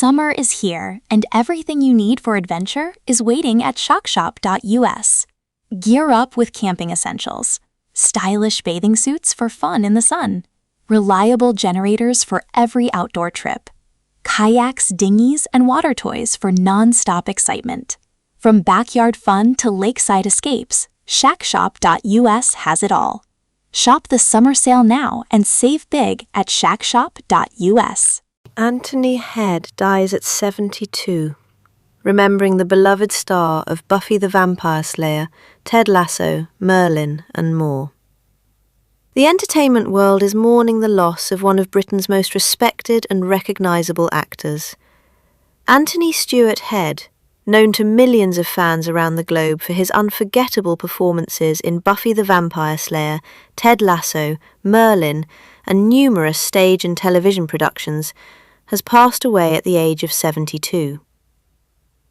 Summer is here, and everything you need for adventure is waiting at shockshop.us. Gear up with camping essentials, stylish bathing suits for fun in the sun, reliable generators for every outdoor trip, kayaks, dinghies, and water toys for non-stop excitement. From backyard fun to lakeside escapes, shackshop.us has it all. Shop the summer sale now and save big at shackshop.us. Anthony Head dies at 72, remembering the beloved star of Buffy the Vampire Slayer, Ted Lasso, Merlin, and more. The entertainment world is mourning the loss of one of Britain's most respected and recognisable actors. Anthony Stewart Head, known to millions of fans around the globe for his unforgettable performances in Buffy the Vampire Slayer, Ted Lasso, Merlin, and numerous stage and television productions, has passed away at the age of 72.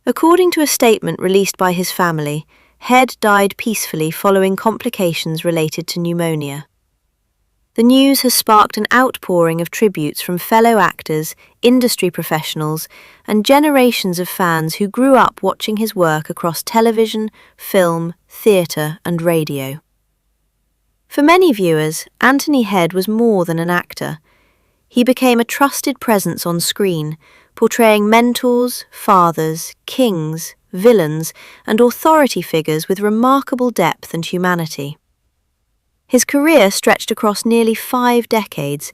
According to a statement released by his family, Head died peacefully following complications related to pneumonia. The news has sparked an outpouring of tributes from fellow actors, industry professionals, and generations of fans who grew up watching his work across television, film, theatre, and radio. For many viewers, Anthony Head was more than an actor. He became a trusted presence on screen, portraying mentors, fathers, kings, villains, and authority figures with remarkable depth and humanity. His career stretched across nearly 5 decades,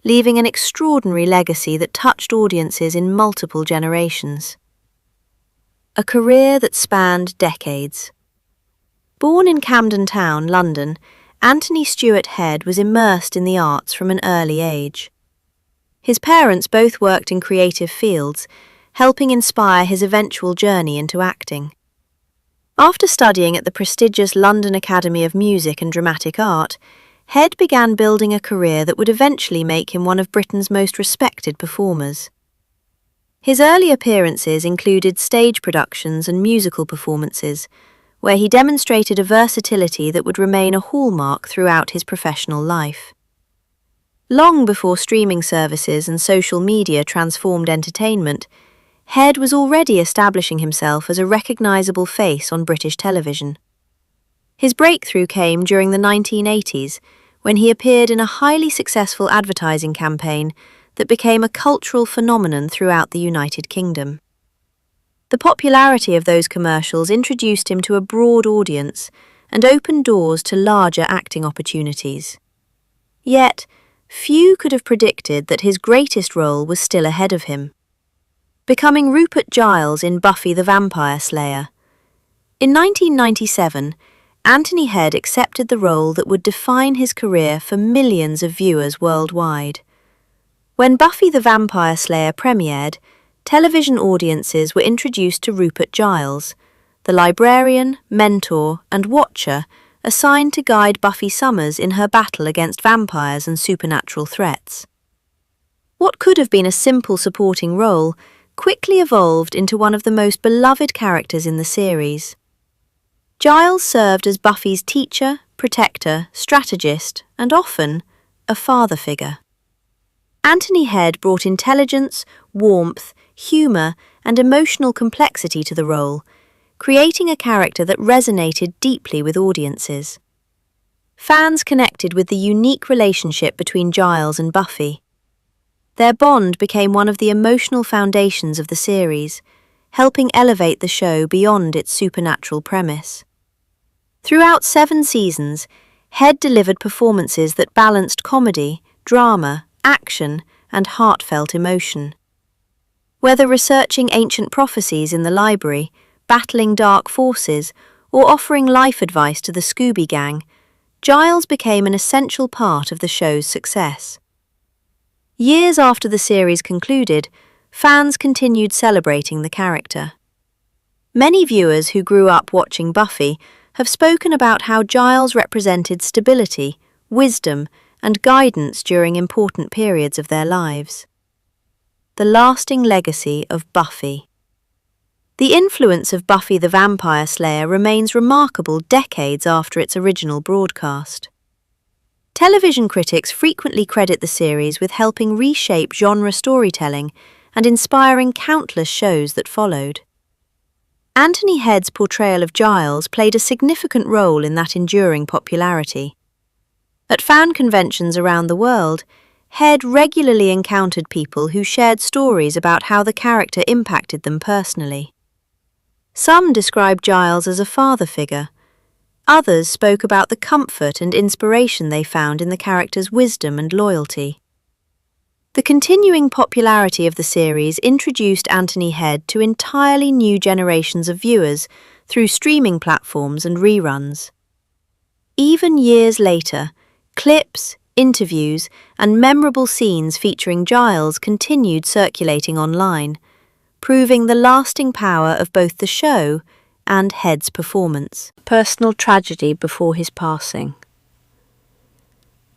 leaving an extraordinary legacy that touched audiences in multiple generations. A career that spanned decades. Born in Camden Town, London, Anthony Stewart Head was immersed in the arts from an early age. His parents both worked in creative fields, helping inspire his eventual journey into acting. After studying at the prestigious London Academy of Music and Dramatic Art, Head began building a career that would eventually make him one of Britain's most respected performers. His early appearances included stage productions and musical performances, where he demonstrated a versatility that would remain a hallmark throughout his professional life. Long before streaming services and social media transformed entertainment, Head was already establishing himself as a recognisable face on British television. His breakthrough came during the 1980s, when he appeared in a highly successful advertising campaign that became a cultural phenomenon throughout the United Kingdom. The popularity of those commercials introduced him to a broad audience and opened doors to larger acting opportunities. Yet, few could have predicted that his greatest role was still ahead of him. Becoming Rupert Giles in Buffy the Vampire Slayer. In 1997, Anthony Head accepted the role that would define his career for millions of viewers worldwide. When Buffy the Vampire Slayer premiered, television audiences were introduced to Rupert Giles, the librarian, mentor, and watcher assigned to guide Buffy Summers in her battle against vampires and supernatural threats. What could have been a simple supporting role quickly evolved into one of the most beloved characters in the series. Giles served as Buffy's teacher, protector, strategist, and often a father figure. Anthony Head brought intelligence, warmth, humour, and emotional complexity to the role, creating a character that resonated deeply with audiences. Fans connected with the unique relationship between Giles and Buffy. Their bond became one of the emotional foundations of the series, helping elevate the show beyond its supernatural premise. Throughout 7 seasons, Head delivered performances that balanced comedy, drama, action, and heartfelt emotion. Whether researching ancient prophecies in the library, battling dark forces, or offering life advice to the Scooby Gang, Giles became an essential part of the show's success. Years after the series concluded, fans continued celebrating the character. Many viewers who grew up watching Buffy have spoken about how Giles represented stability, wisdom, and guidance during important periods of their lives. The lasting legacy of Buffy. The influence of Buffy the Vampire Slayer remains remarkable decades after its original broadcast. Television critics frequently credit the series with helping reshape genre storytelling and inspiring countless shows that followed. Anthony Head's portrayal of Giles played a significant role in that enduring popularity. At fan conventions around the world, Head regularly encountered people who shared stories about how the character impacted them personally. Some described Giles as a father figure. Others spoke about the comfort and inspiration they found in the character's wisdom and loyalty. The continuing popularity of the series introduced Anthony Head to entirely new generations of viewers through streaming platforms and reruns. Even years later, clips, interviews, and memorable scenes featuring Giles continued circulating online, proving the lasting power of both the show and Head's performance. Personal tragedy before his passing.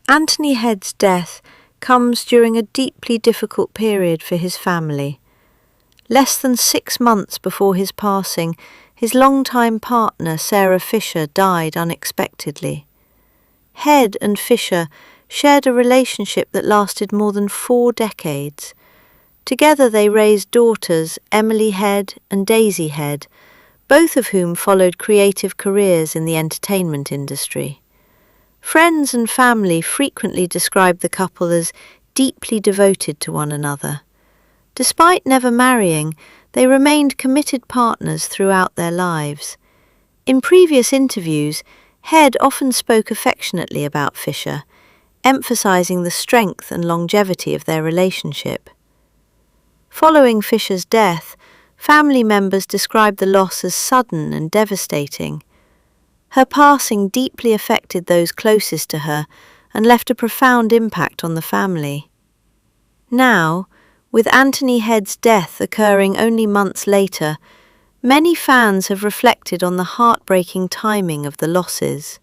Anthony Head's death comes during a deeply difficult period for his family. Less than 6 months before his passing, his longtime partner Sarah Fisher died unexpectedly. Head and Fisher shared a relationship that lasted more than 4 decades. Together they raised daughters Emily Head and Daisy Head, both of whom followed creative careers in the entertainment industry. Friends and family frequently described the couple as deeply devoted to one another. Despite never marrying, they remained committed partners throughout their lives. In previous interviews, Head often spoke affectionately about Fisher, emphasizing the strength and longevity of their relationship. Following Fisher's death, family members described the loss as sudden and devastating. Her passing deeply affected those closest to her and left a profound impact on the family. Now, with Anthony Head's death occurring only months later, many fans have reflected on the heartbreaking timing of the losses.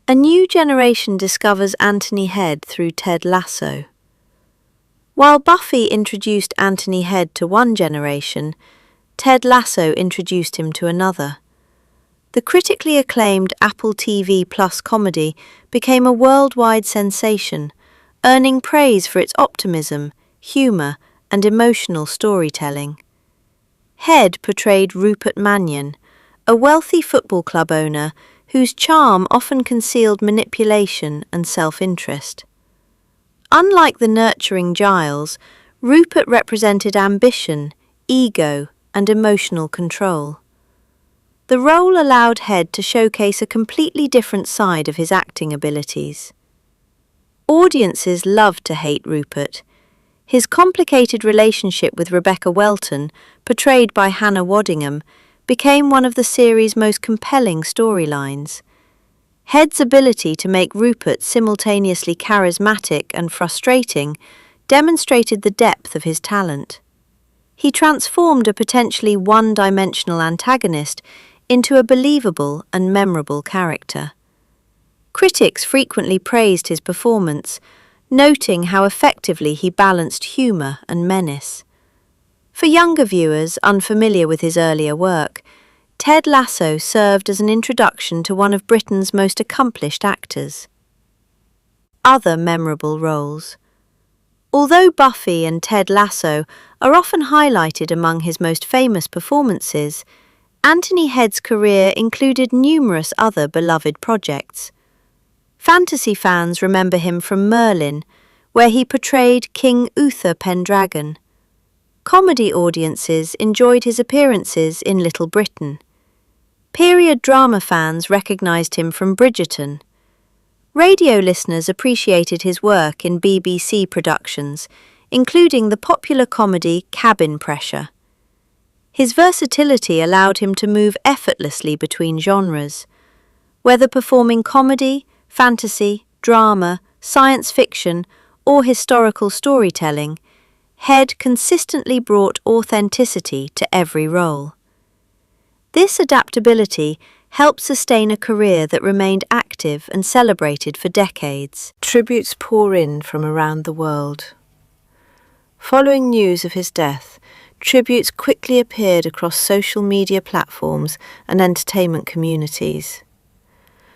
A new generation discovers Anthony Head through Ted Lasso. While Buffy introduced Anthony Head to one generation, Ted Lasso introduced him to another. The critically acclaimed Apple TV Plus comedy became a worldwide sensation, earning praise for its optimism, humour, and emotional storytelling. Head portrayed Rupert Mannion, a wealthy football club owner whose charm often concealed manipulation and self-interest. Unlike the nurturing Giles, Rupert represented ambition, ego, and emotional control. The role allowed Head to showcase a completely different side of his acting abilities. Audiences loved to hate Rupert. His complicated relationship with Rebecca Welton, portrayed by Hannah Waddingham, became one of the series' most compelling storylines. Head's ability to make Rupert simultaneously charismatic and frustrating demonstrated the depth of his talent. He transformed a potentially one-dimensional antagonist into a believable and memorable character. Critics frequently praised his performance, noting how effectively he balanced humour and menace. For younger viewers unfamiliar with his earlier work, Ted Lasso served as an introduction to one of Britain's most accomplished actors. Other memorable roles. Although Buffy and Ted Lasso are often highlighted among his most famous performances, Anthony Head's career included numerous other beloved projects. Fantasy fans remember him from Merlin, where he portrayed King Uther Pendragon. Comedy audiences enjoyed his appearances in Little Britain. Period drama fans recognised him from Bridgerton. Radio listeners appreciated his work in BBC productions, including the popular comedy Cabin Pressure. His versatility allowed him to move effortlessly between genres. Whether performing comedy, fantasy, drama, science fiction, or historical storytelling, Head consistently brought authenticity to every role. This adaptability helped sustain a career that remained active and celebrated for decades. Tributes pour in from around the world. Following news of his death, tributes quickly appeared across social media platforms and entertainment communities.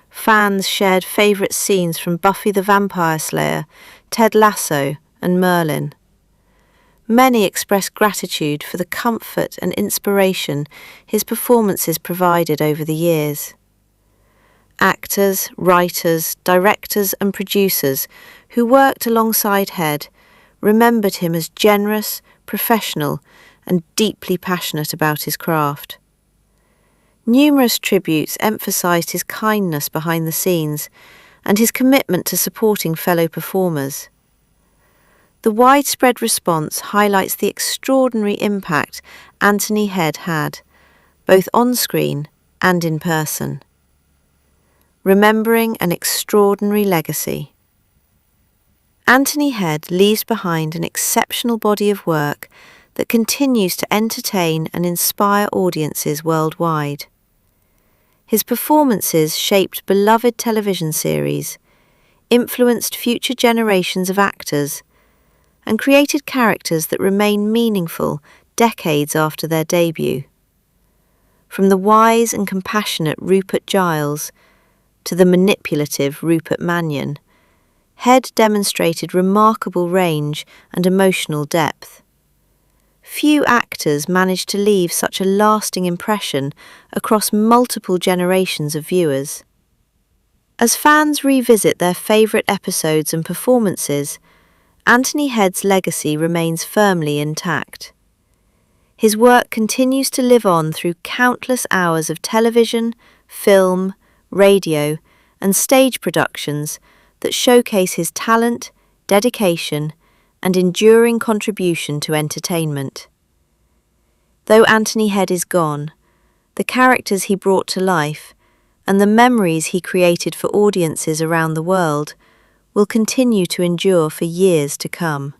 Fans shared favourite scenes from Buffy the Vampire Slayer, Ted Lasso, and Merlin. Many express gratitude for the comfort and inspiration his performances provided over the years. Actors, writers, directors and producers who worked alongside Head remembered him as generous, professional and deeply passionate about his craft. Numerous tributes emphasised his kindness behind the scenes and his commitment to supporting fellow performers. The widespread response highlights the extraordinary impact Anthony Head had, both on-screen and in person. Remembering an extraordinary legacy. Anthony Head leaves behind an exceptional body of work that continues to entertain and inspire audiences worldwide. His performances shaped beloved television series, influenced future generations of actors, and created characters that remain meaningful decades after their debut. From the wise and compassionate Rupert Giles to the manipulative Rupert Mannion, Head demonstrated remarkable range and emotional depth. Few actors managed to leave such a lasting impression across multiple generations of viewers. As fans revisit their favourite episodes and performances, Anthony Head's legacy remains firmly intact. His work continues to live on through countless hours of television, film, radio, and stage productions that showcase his talent, dedication, and enduring contribution to entertainment. Though Anthony Head is gone, the characters he brought to life and the memories he created for audiences around the world will continue to endure for years to come.